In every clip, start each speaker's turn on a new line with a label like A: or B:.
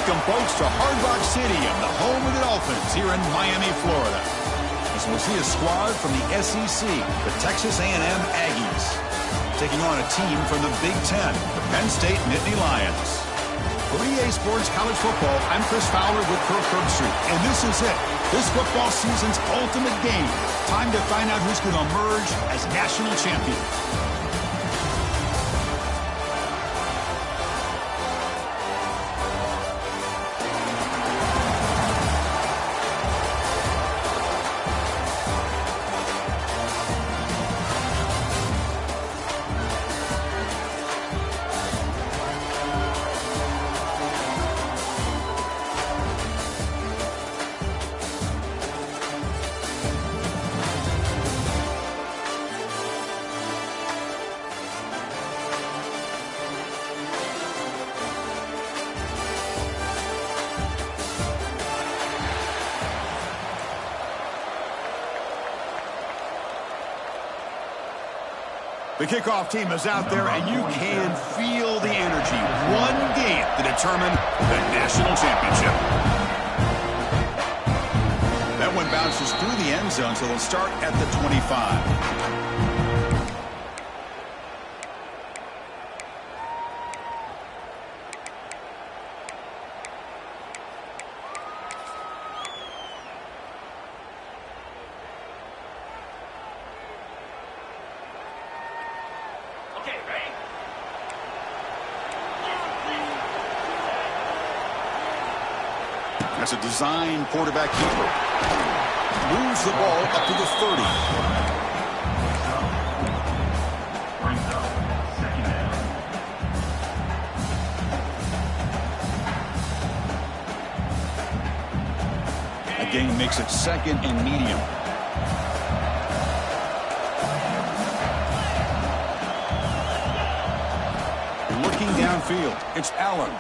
A: Welcome, folks, to Hard Rock Stadium, the home of the Dolphins here in Miami, Florida. As we'll see a squad from the SEC, the Texas A&M Aggies, taking on a team from the Big Ten, the Penn State Nittany Lions. For EA Sports College Football, I'm Chris Fowler with Kirk Herbstreit, and this is it. This football season's ultimate game. Time to find out who's going to emerge as national champion. The kickoff team is out there, and you can feel the energy. One game to determine the national championship. That one bounces through the end zone, so they'll start at the 25. That's a design quarterback keeper. Moves the ball up to the 30. That gain makes it second and medium. Looking downfield, it's Allen.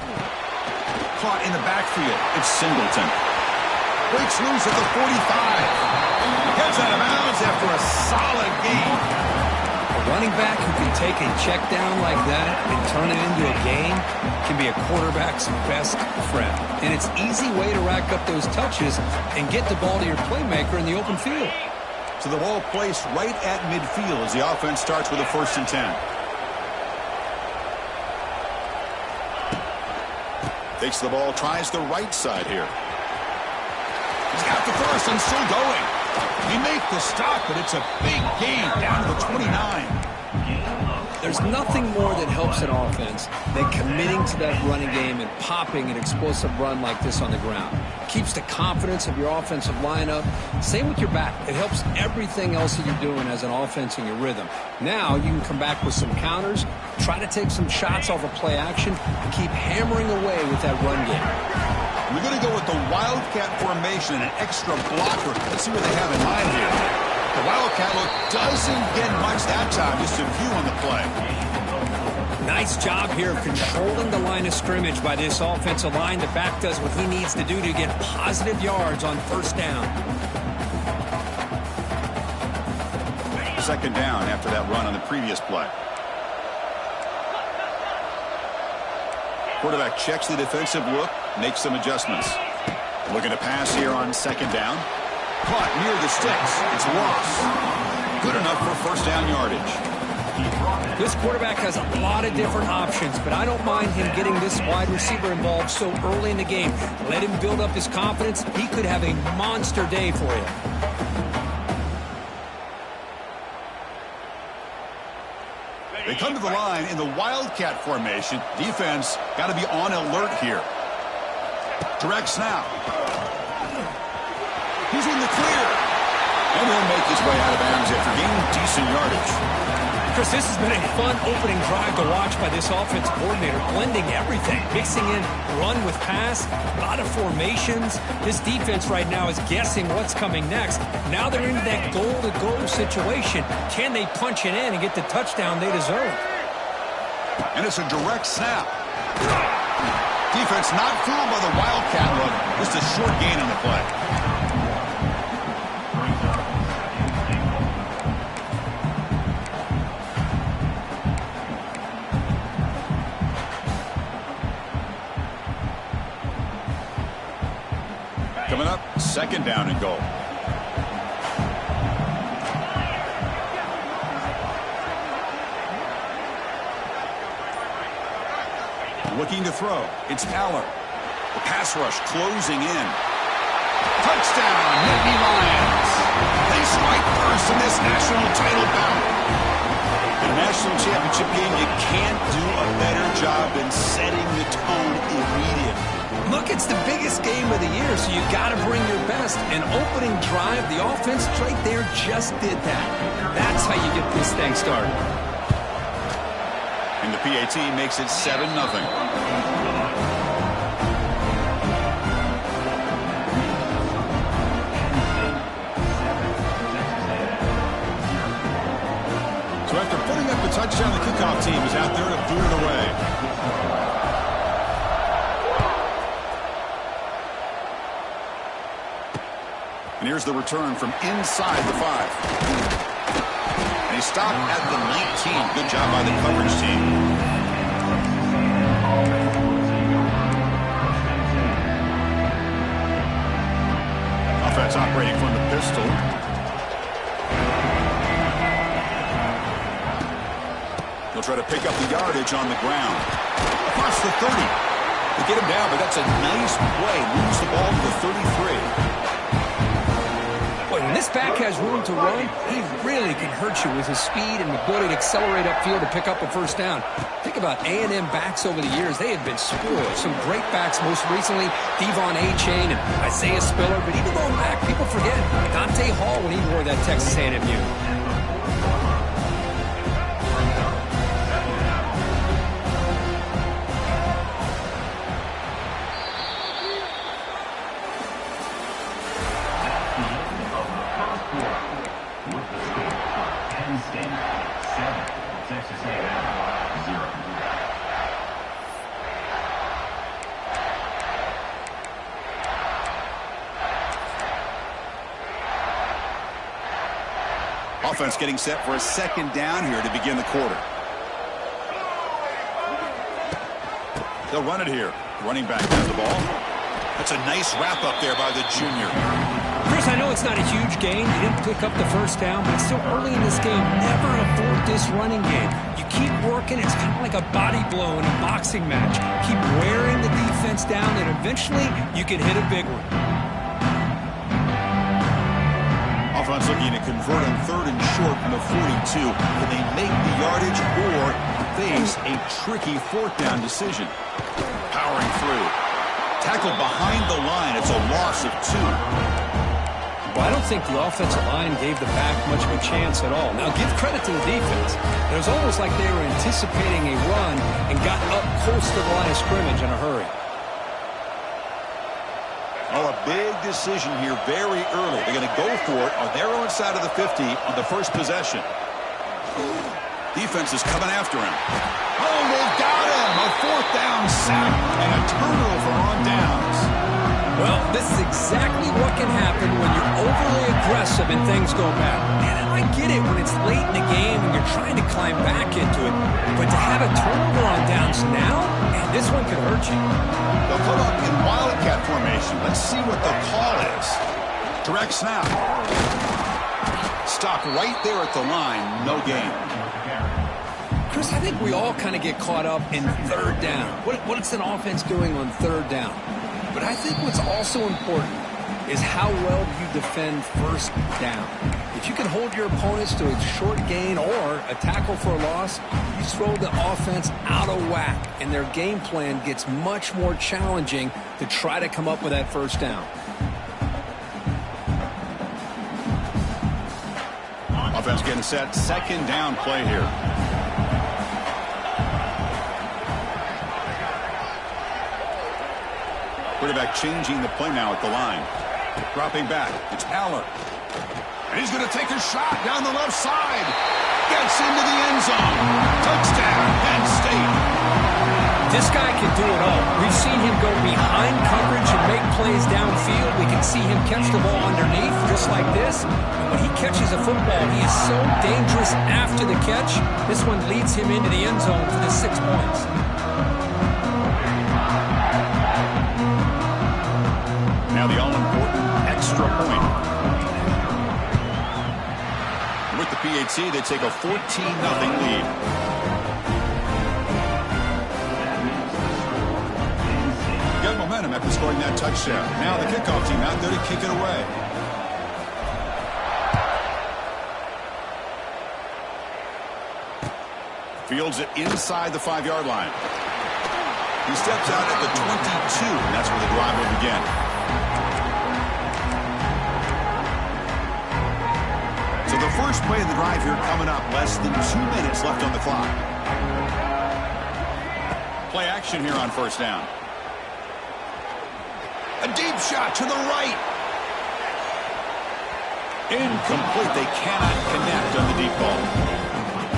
A: Caught in the backfield, it's Singleton. Breaks loose at the 45. Heads out of bounds after a solid game.
B: A running back who can take a check down like that and turn it into a game can be a quarterback's best friend. And it's an easy way to rack up those touches and get the ball to your playmaker in the open field.
A: So the ball placed right at midfield as the offense starts with a 1st and 10. Takes the ball, tries the right side here. He's got the first and still going. He makes the stop, but it's a big gain down to the 29.
B: There's nothing more that helps an offense than committing to that running game and popping an explosive run like this on the ground. Keeps the confidence of your offensive lineup. Same with your back. It helps everything else that you're doing as an offense in your rhythm. Now you can come back with some counters, try to take some shots off of play action, and keep hammering away with that run game.
A: We're going to go with the Wildcat formation and an extra blocker. Let's see what they have in mind here. The Wildcat look doesn't get much that time, just a few on the play.
B: Nice job here of controlling the line of scrimmage by this offensive line. The back does what he needs to do to get positive yards on 1st down.
A: 2nd down after that run on the previous play. Quarterback checks the defensive look, makes some adjustments. Looking to pass here on 2nd down. Caught near the sticks. It's lost. Good enough for 1st down yardage.
B: This quarterback has a lot of different options, but I don't mind him getting this wide receiver involved so early in the game. Let him build up his confidence. He could have a monster day for you.
A: They come to the line in the Wildcat formation. Defense got to be on alert here. Direct snap. He's in the clear. And he'll make his way out of bounds after gaining decent yardage.
B: Chris, this has been a fun opening drive to watch by this offense coordinator, blending everything, mixing in run with pass, a lot of formations. This defense right now is guessing what's coming next. Now they're in that goal-to-go situation. Can they punch it in and get the touchdown they deserve?
A: And it's a direct snap. Defense not fooled by the Wildcat look. Just a short gain on the play. Coming up, 2nd down and goal. Looking to throw. It's Aller. The pass rush closing in. Touchdown, Nittany Lions. They strike first in this national title bout. In a national championship game, you can't do a better job than setting the tone immediately.
B: Look, it's the biggest game of the year, so you got to bring your best. An opening drive, the offense right there just did that. That's how you get this thing started.
A: And the PAT makes it 7-0. So after putting up the touchdown, the kickoff team is out there to boot it away. And here's the return from inside the 5. And he stopped at the 19. Good job by the coverage team. Offense operating from the pistol. He'll try to pick up the yardage on the ground. Across the 30. They get him down, but that's a nice play. Moves the ball to the 33.
B: When this back has room to run, he really can hurt you with his speed and ability to accelerate upfield to pick up a first down. Think about A&M backs over the years. They have been spoiled. Some great backs, most recently Devon A-Chain and Isaiah Spiller. But even going back, people forget Dante Hall when he wore that Texas A&M uniform.
A: Offense getting set for a 2nd down here to begin the quarter. They'll run it here. Running back has the ball. That's a nice wrap up there by the junior.
B: Chris, I know it's not a huge gain. You didn't pick up the first down, but it's still early in this game. Never abort this running game. You keep working. It's kind of like a body blow in a boxing match. Keep wearing the defense down, and eventually you can hit a big one.
A: Offense looking to convert on 3rd and short from the 42. Can they make the yardage or face a tricky 4th down decision? Powering through. Tackled behind the line. It's a loss of 2.
B: Well, I don't think the offensive line gave the back much of a chance at all. Now, give credit to the defense. It was almost like they were anticipating a run and got up close to the line of scrimmage in a hurry.
A: Oh, a big decision here very early. They're going to go for it on their own side of the 50 on the first possession. Defense is coming after him. Oh, they've got him. A 4th down sack and a turnover on downs.
B: Well, this is exactly what can happen when you're overly aggressive and things go bad. And I get it when it's late in the game and you're trying to climb back into it. But to have a turnover on downs now, man, this one could hurt you.
A: They'll come up in Wildcat formation. Let's see what the call is. Direct snap. Stop right there at the line. No gain.
B: Chris, I think we all kind of get caught up in 3rd down. What's an offense doing on 3rd down? But I think what's also important is how well you defend 1st down. If you can hold your opponents to a short gain or a tackle for a loss, you throw the offense out of whack, and their game plan gets much more challenging to try to come up with that 1st down.
A: Offense getting set. 2nd down play here. Quarterback changing the play now at the line. Dropping back. It's Aller. And he's going to take a shot down the left side. Gets into the end zone. Touchdown, Penn State.
B: This guy can do it all. We've seen him go behind coverage and make plays downfield. We can see him catch the ball underneath just like this. And when he catches a football, he is so dangerous after the catch. This one leads him into the end zone for the 6 points. Now the all-important
A: PAT, they take a 14-0 lead. Got momentum after scoring that touchdown. Now the kickoff team out there to kick it away. Fields it inside the 5-yard line. He steps out at the 22, and that's where the drive will begin. So the first play of the drive here coming up, less than 2 minutes left on the clock. Play action here on first down. A deep shot to the right. Incomplete. They cannot connect on the deep ball.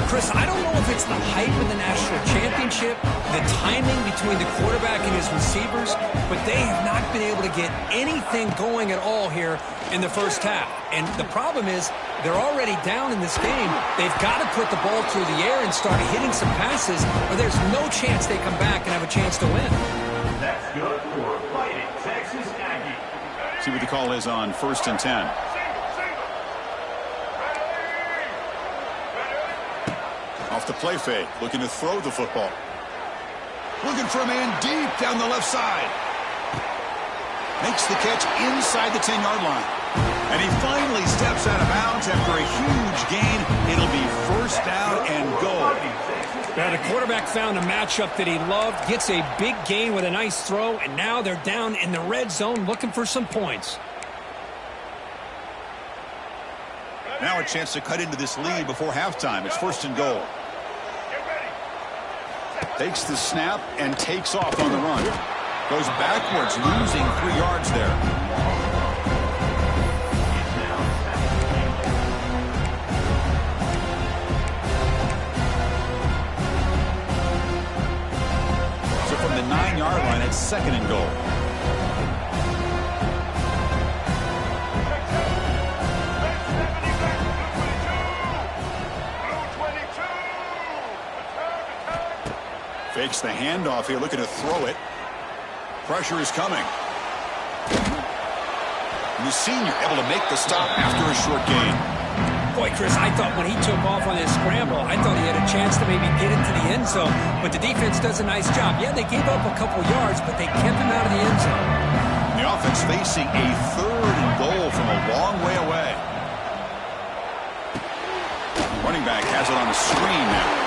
B: Chris, I don't know if it's the hype of the national championship, the timing between the quarterback and his receivers, but they have not been able to get anything going at all here in the first half. And the problem is they're already down in this game. They've got to put the ball through the air and start hitting some passes, or there's no chance they come back and have a chance to win.
C: That's good for Fighting Texas Aggie.
A: See what the call is on 1st and 10. Off the play fake, looking to throw the football. Looking for a man deep down the left side. Makes the catch inside the 10-yard line. And he finally steps out of bounds after a huge gain. It'll be first down and goal.
B: Now the quarterback found a matchup that he loved, gets a big gain with a nice throw, and now they're down in the red zone looking for some points.
A: Now a chance to cut into this lead before halftime. It's 1st and goal. Takes the snap and takes off on the run. Goes backwards, losing 3 yards there. So from the 9-yard line, it's 2nd and goal. Fakes the handoff here, looking to throw it. Pressure is coming. And the senior able to make the stop after a short gain.
B: Boy, Chris, I thought when he took off on his scramble, I thought he had a chance to maybe get into the end zone. But the defense does a nice job. Yeah, they gave up a couple yards, but they kept him out of the end zone.
A: The offense facing a 3rd and goal from a long way away. Running back has it on the screen now.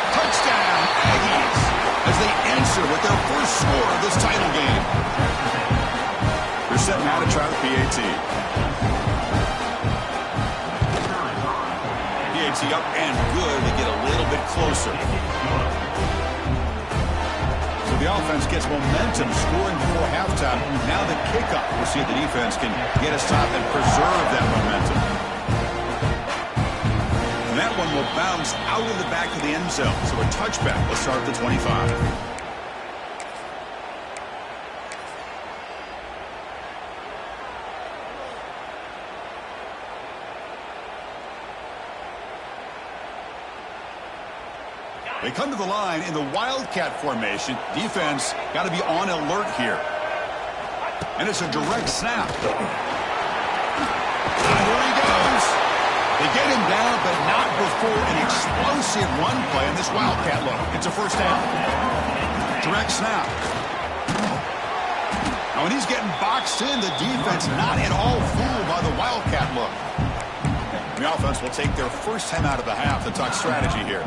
A: Touchdown, Aggies, as they answer with their first score of this title game. They're set now to try the PAT. PAT up and good to get a little bit closer. So the offense gets momentum, scoring before halftime. Now the kickoff. We'll see if the defense can get a stop and preserve that momentum. That one will bounce out of the back of the end zone. So a touchback. Let's start at the 25. They come to the line in the Wildcat formation. Defense got to be on alert here. And it's a direct snap. And here he goes. They get him down, but not before an explosive run play on this Wildcat look. It's a first down. Direct snap. Now, when he's getting boxed in, the defense not at all fooled by the Wildcat look. The offense will take their first time out of the half to talk strategy here.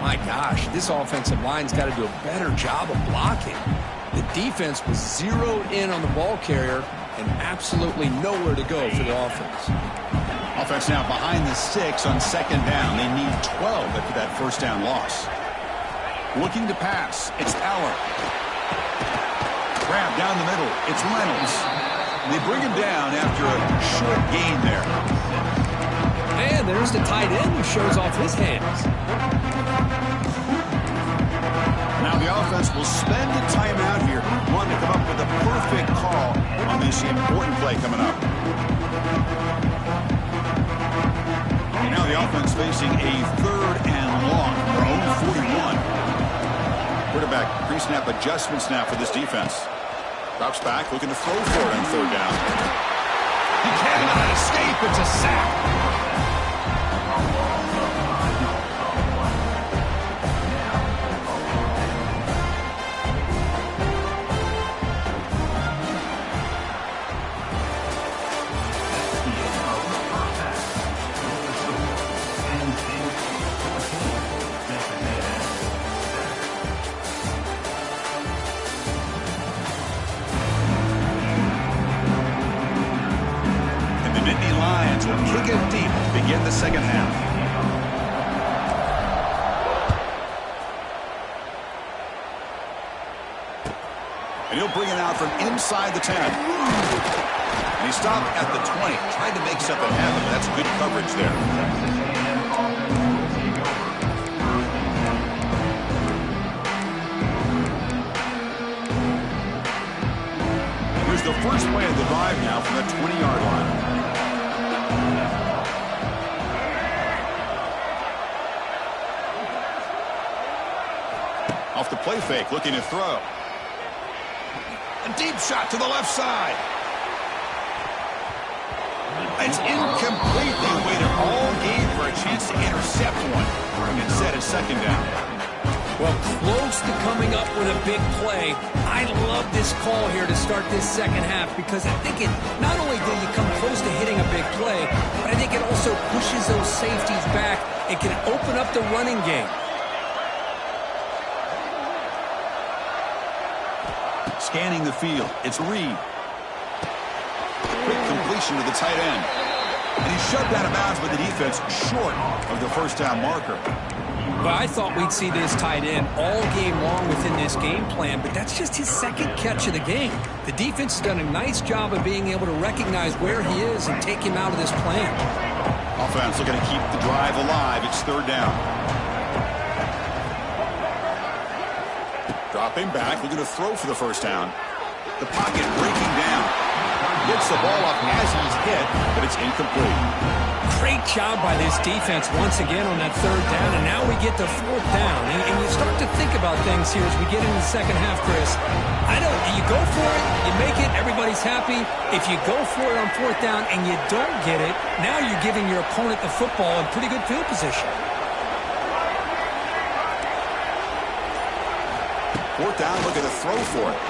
B: My gosh, this offensive line's got to do a better job of blocking. The defense was zeroed in on the ball carrier and absolutely nowhere to go for the offense.
A: Offense now behind the 6 on 2nd down. They need 12 after that first down loss. Looking to pass. It's Aller. Grab down the middle. It's Reynolds. They bring him down after a short gain there.
B: And there's the tight end who shows off his hands.
A: Now the offense will spend a timeout here, wanting to come up with a perfect call on this important play coming up. Now the offense facing a 3rd and long, their own 41. Quarterback pre-snap adjustments now for this defense. Drops back, looking to throw for it on 3rd down. He cannot escape. It's a sack. offense will kick it deep to begin the second half. And he'll bring it out from inside the 10. And he stopped at the 20, trying to make something happen. That's good coverage there. Here's the first play of the drive now from the 20-yard line. Off the play fake, looking to throw. A deep shot to the left side. It's incomplete. They waited all game for a chance to intercept one. And set at second down.
B: Well, close to coming up with a big play. I love this call here to start this second half because I think it not only did you come close to hitting a big play, but I think it also pushes those safeties back. It can open up the running game.
A: Scanning the field, it's Reed. Quick completion to the tight end. And he's shoved out of bounds with the defense short of the first down marker.
B: Well, I thought we'd see this tight end all game long within this game plan, but that's just his second catch of the game. The defense has done a nice job of being able to recognize where he is and take him out of this plan.
A: Offense looking to keep the drive alive. It's third down. Dropping back, looking to throw for the first down. The pocket breaking down. Gets the ball up as he's hit, but it's incomplete.
B: Great job by this defense once again on that third down, and now we get to fourth down. And you start to think about things here as we get into the second half, Chris. You go for it, you make it, everybody's happy. If you go for it on fourth down and you don't get it, now you're giving your opponent the football in pretty good field position.
A: Fourth down, looking to throw for it.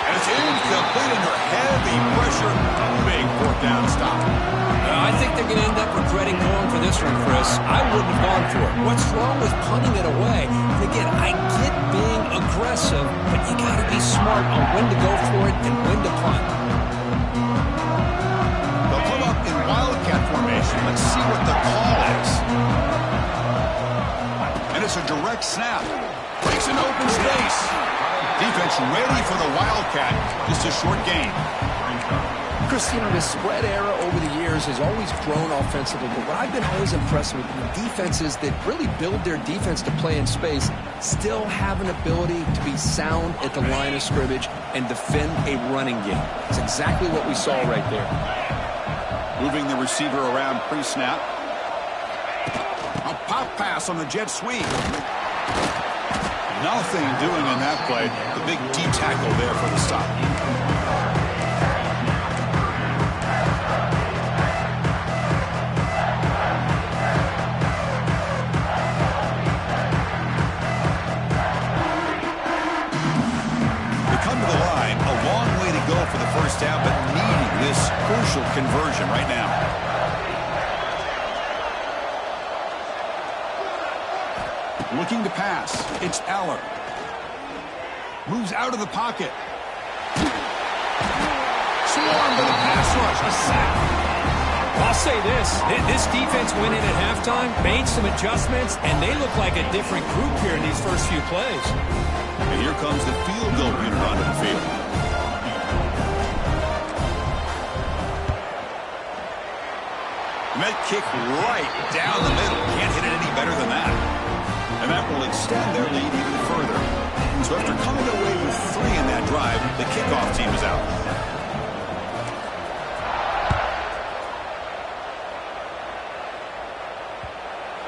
A: And it's incomplete under heavy pressure. Big fourth down stop.
B: I think they're going to end up regretting going for this one, Chris. I wouldn't have gone for it. What's wrong with punting it away? And again, I get being aggressive, but you got to be smart on when to go for it and when to punt.
A: They'll come up in wildcat formation. Let's see what the call is. And it's a direct snap. Breaks an open space. Defense ready for the wildcat. Just a short gain.
B: Chris, the spread era over the years has always grown offensively, but what I've been always impressed with the defenses that really build their defense to play in space still have an ability to be sound at the line of scrimmage and defend a running game. It's exactly what we saw right there.
A: Moving the receiver around pre-snap. A pop pass on the jet sweep. Nothing doing in that play. The big D tackle there for the stop. They come to the line. A long way to go for the first down, but needing this crucial conversion right now. Looking to pass. It's Aller. Moves out of the pocket. Swarmed by the pass rush. A sack.
B: I'll say this defense went in at halftime, made some adjustments, and they look like a different group here in these first few plays.
A: And here comes the field goal unit onto the field. And that kick right down the middle. Can't hit it any better than that. And that will extend their lead even further. So after coming away with 3 in that drive, the kickoff team is out.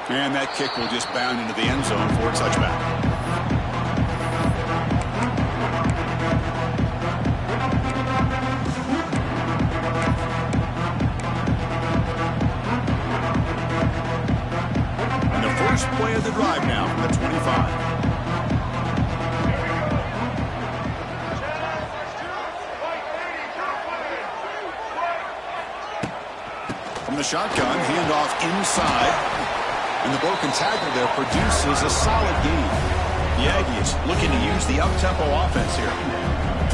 A: And that kick will just bound into the end zone for a touchback. First play of the drive now from the 25. From the shotgun, handoff inside. And the broken tackle there produces a solid gain. The Aggies looking to use the up-tempo offense here.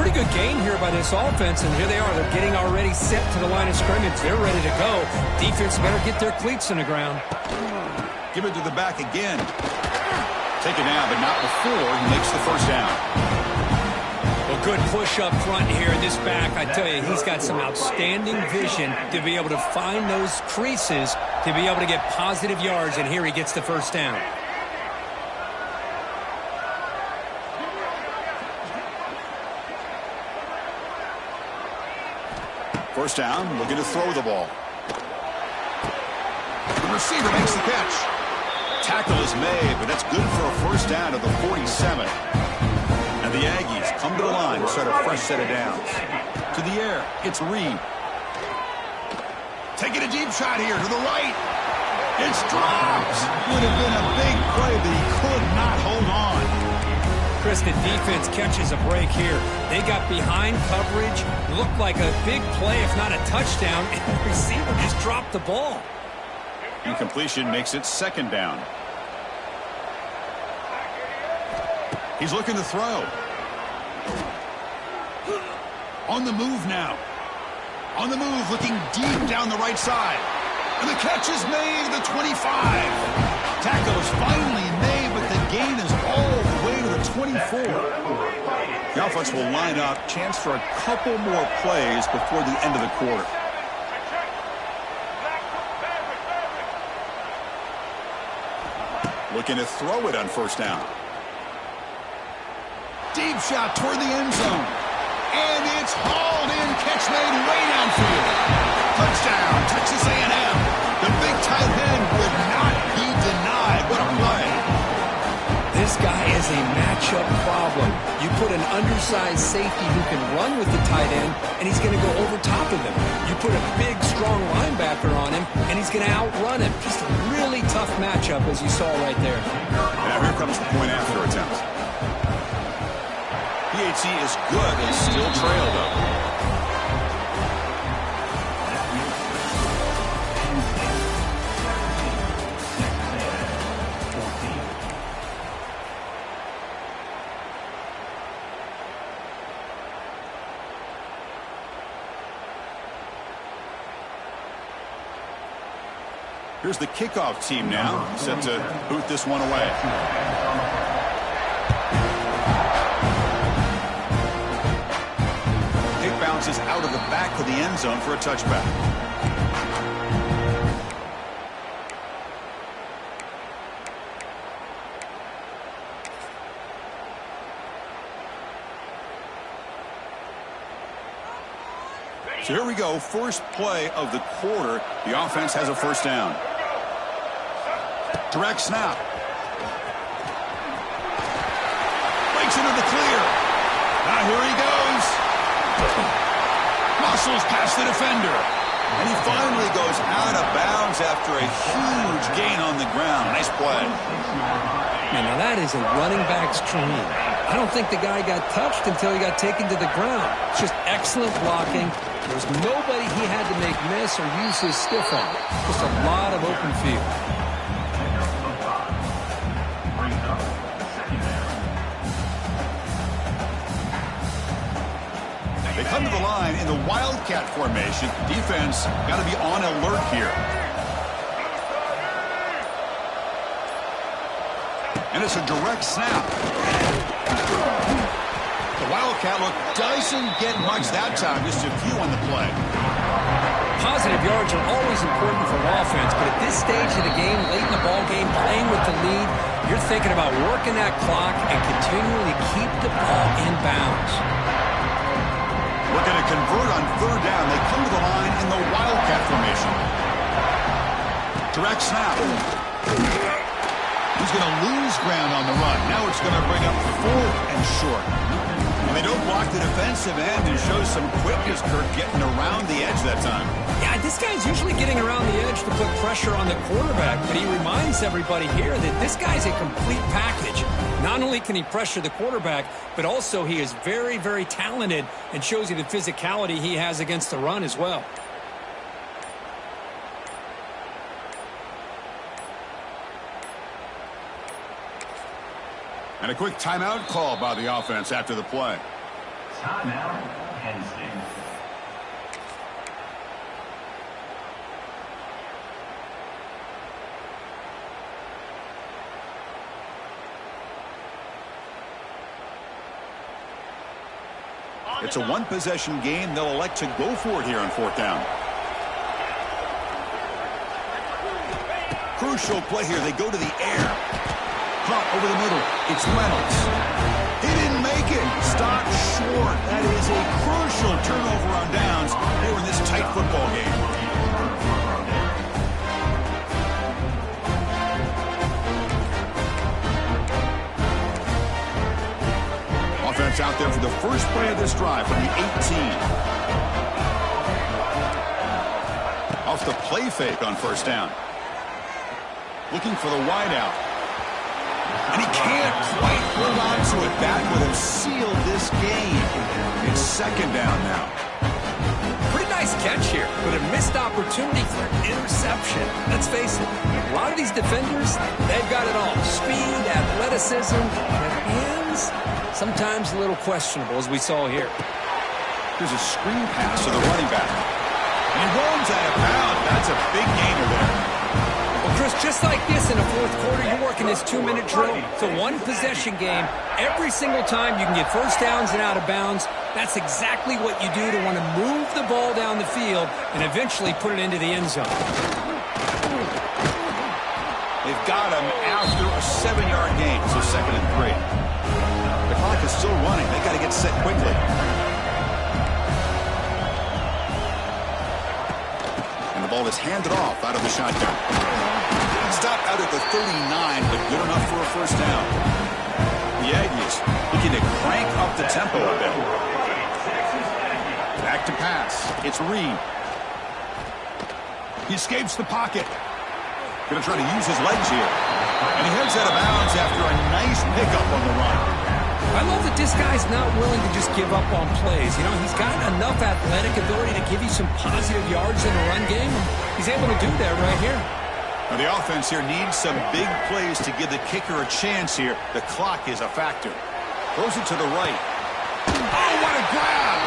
B: Pretty good gain here by this offense, and here they are. They're getting already set to the line of scrimmage. They're ready to go. Defense better get their cleats in the ground.
A: Give it to the back again. Take it down, but not before he makes the first down.
B: Well, good push up front here. This back, I tell you, he's got some outstanding vision to be able to find those creases, to be able to get positive yards, and here he gets the first down.
A: First down, looking to throw the ball. The receiver makes the catch. Tackle is made, but that's good for a first down at the 47. And the Aggies come to the line to start a fresh set of downs. To the air, it's Reed. Taking a deep shot here to the right. It's dropped. Would have been a big play, but he could not hold on.
B: Chris, the defense catches a break here. They got behind coverage, looked like a big play, if not a touchdown, and the receiver just dropped the ball.
A: Incompletion makes it second down. He's looking to throw. On the move now. On the move, looking deep down the right side. And the catch is made at the 25. Tackle is finally made, but the gain is all the way to the 24. The offense will line up. Chance for a couple more plays before the end of the quarter. Looking to throw it on first down. Deep shot toward the end zone. And it's hauled in. Catch made way downfield. Touchdown, Texas A&M. The big tight end would not be denied. What a play.
B: This guy is a matchup problem. You put an undersized safety who can run with the tight end, and he's going to go over top of him. You put a big, strong linebacker on him, and he's going to outrun him. Just a really tough matchup, as you saw right there.
A: Now here comes the point after attempt. PAT is good and still trailed up. Here's the kickoff team now, set to boot this one away. Kick bounces out of the back of the end zone for a touchback. So here we go, first play of the quarter. The offense has a first down. Direct snap. Breaks into the clear. Now here he goes. Muscles past the defender. And he finally goes out of bounds after a huge gain on the ground. Nice play.
B: Man, now that is a running back's dream. I don't think the guy got touched until he got taken to the ground. It's just excellent blocking. There's nobody he had to make miss or use his stiff arm. Just a lot of open field.
A: They come to the line in the Wildcat formation. Defense got to be on alert here. And it's a direct snap. The Wildcat look doesn't get much that time, just a few on the play.
B: Positive yards are always important for an offense, but at this stage of the game, late in the ball game, playing with the lead, you're thinking about working that clock and continuing to keep the ball in bounds.
A: Looking to convert on third down. They come to the line in the Wildcat formation. Direct snap. He's going to lose ground on the run. Now it's going to bring up fourth and short. And they don't block the defensive end and show some quickness, Kirk, getting around the edge that time.
B: Yeah, this guy's usually getting around the edge to put pressure on the quarterback, but he reminds everybody here that this guy's a complete package. Not only can he pressure the quarterback, but also he is very, very talented and shows you the physicality he has against the run as well.
A: And a quick timeout call by the offense after the play.
C: Timeout, Penn State.
A: It's a one-possession game. They'll elect to go for it here on fourth down. Crucial play here. They go to the air. Drop over the middle. It's Reynolds. He didn't make it. Stopped short. That is a crucial turnover on downs here in this tight football game. Offense out there for the first play of this drive from the 18. Off the play fake on first down. Looking for the wideout. And he can't quite hold on to it. That would have sealed this game. It's second down now.
B: Pretty nice catch here, but a missed opportunity for an interception. Let's face it, a lot of these defenders, they've got it all. Speed, athleticism, their hands, sometimes a little questionable, as we saw here.
A: There's a screen pass to the running back. And he rolls out of bounds. That's a big gainer there.
B: Well, Chris, just like this in the fourth quarter, you're working this 2-minute drill. It's a one-possession game. Every single time you can get first downs and out of bounds, that's exactly what you do to want to move the ball down the field and eventually put it into the end zone.
A: They've got him after a 7-yard gain, so 2nd and 3. The clock is still running. They got to get set quickly. And the ball is handed off out of the shotgun. Stop out at the 39, but good enough for a first down. The Aggies looking to crank up the tempo a bit. Back to pass. It's Reed. He escapes the pocket. Going to try to use his legs here. And he heads out of bounds after a nice pickup on the run.
B: I love that this guy's not willing to just give up on plays. You know, he's got enough athletic ability to give you some positive yards in the run game. He's able to do that right here.
A: Now the offense here needs some big plays to give the kicker a chance here. The clock is a factor. Throws it to the right. Oh, what a grab!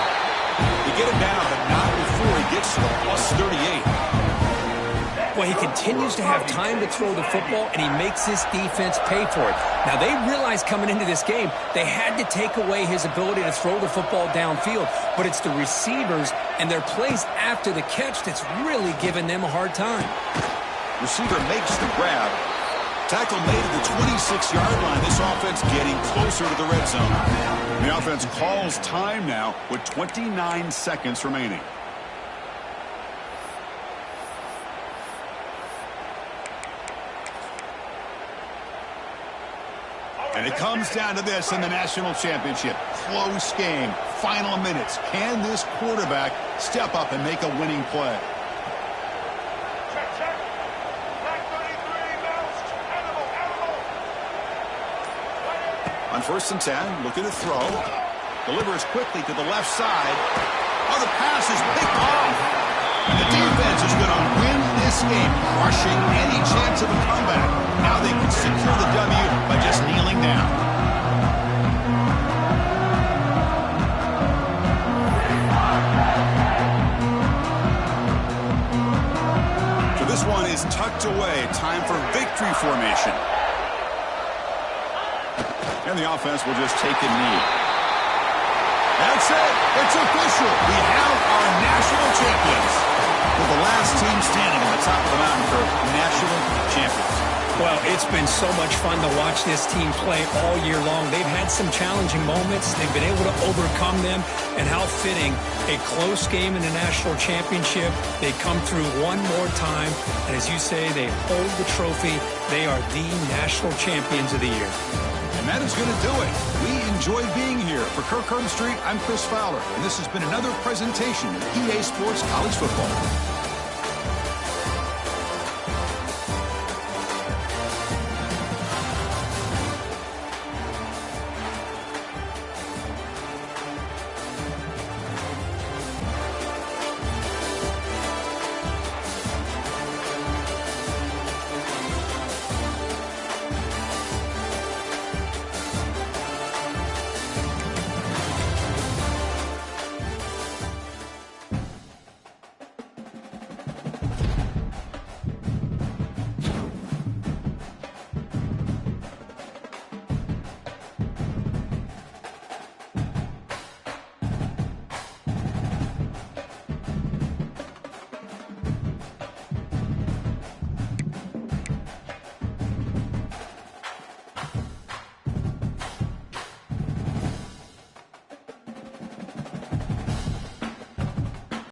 A: They get him down, but not before he gets to the plus 38.
B: Well, he continues to have time to throw the football, and he makes his defense pay for it. Now, they realized coming into this game, they had to take away his ability to throw the football downfield. But it's the receivers and their plays after the catch that's really giving them a hard time.
A: Receiver makes the grab. Tackle made at the 26-yard line. This offense getting closer to the red zone. The offense calls time now with 29 seconds remaining. And it comes down to this in the national championship. Close game. Final minutes. Can this quarterback step up and make a winning play? On 1st and 10, looking to throw. Delivers quickly to the left side. Oh, the pass is picked off. And the defense is going to win this game, crushing any chance of a comeback. Now they can secure the W by just kneeling down. So this one is tucked away. Time for victory formation. And the offense will just take a knee. That's it. It's official. We have our national champions. We're the last team standing at the top of the mountain for national champions.
B: Well, it's been so much fun to watch this team play all year long. They've had some challenging moments. They've been able to overcome them. And how fitting, a close game in the national championship. They come through one more time. And as you say, they hold the trophy. They are the national champions of the year.
A: And that is going to do it. We enjoyed being here. For Kirk Street, I'm Chris Fowler. And this has been another presentation of EA Sports College Football.